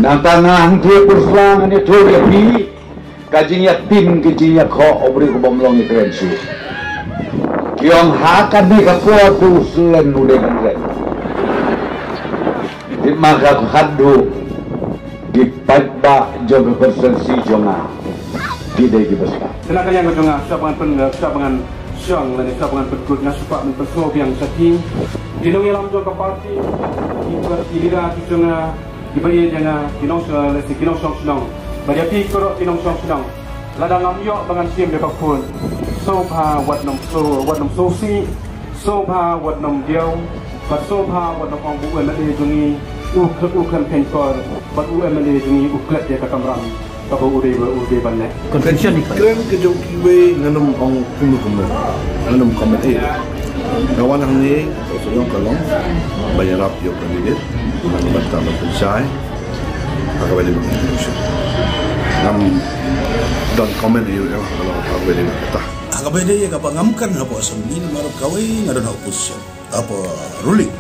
Nantanang dia berselang ni tu dia pi kajinya tim kajinya kau obri ko bomlong ni keren su. Kiong hakan ni kapua tu selen udah keren. Di maka hadu di pagba jogo konsensi jonga. Tidak dibesar. Kenapa yang jonga sabangan siang dan sabangan berikut ngasupak menpeso yang saking dinong ilam jogo parti dira jonga diberi jangan dinong lesi dinong song bagi pi korok dinong song ladang amyok bangan sim dekat pun so pa wat nom so si so pa wat nom diau bat so pa wat nom ong buan le jungi u kan penkor bat u emle jungi u klet dia kakamram tahu ude banne convention ni keren kejauh kiwe nganum ong kumu nganum komite kawan hang ni sosok kalong bayar rap yo kandidat nang bata pensai agak balik contribution nam don comment yo kalau agak balik kata agak beda ya kapag ngamkan apa asambin marap kawai ngadon opposition apa ruling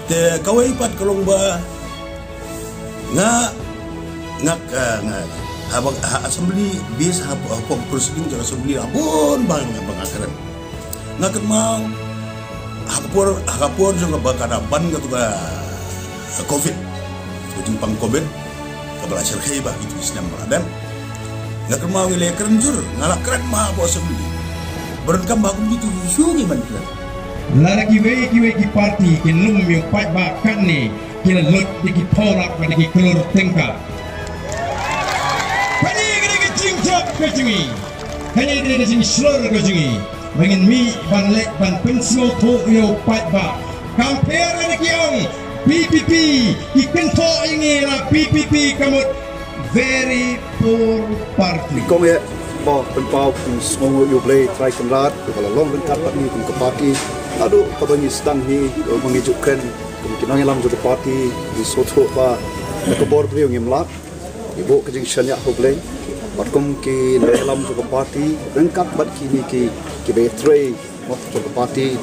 te kawai pat kalong ba habang assembly bis apa proceeding cara assembly abon bang bangakaran ngakan mau hakapor juga bakadaban gitu ga covid ujung pang covid kabala syarkai bah itu islam beradan ngakan mau nilai kerenjur ngalak keren mah apa assembly berengkam bakum gitu syugi man keren lara kiwe ki parti kinlum yung pat ba kanne kina lot diki porak ba diki kelur tengka kejungi, hanya dia di seluruh kejungi. Bangin mi banlek ban pensio to yo patba. Compare dengan kiong PPP, ikan to ini lah PPP kamu very poor party. kong ya bah penpau pun semua yo play try kenlat kalau long lengkap ni pun ke parti. Aduh katanya sedang ni mengejutkan kemungkinan yang juga parti di soto ba ke board yang ngemlak. Ibu kejeng syanyak ho play. Matkom ki dalam juga parti lengkap bat kini ki betray mat juga parti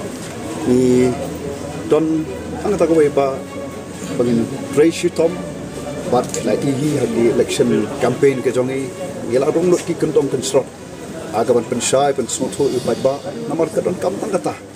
ni don ang tak kawai ba bangin ratio tom bat lagi di election campaign ke jongi ngela dong lot ki kentong construct agaban pensai pen soto ipat ba namar ka don kam tang kata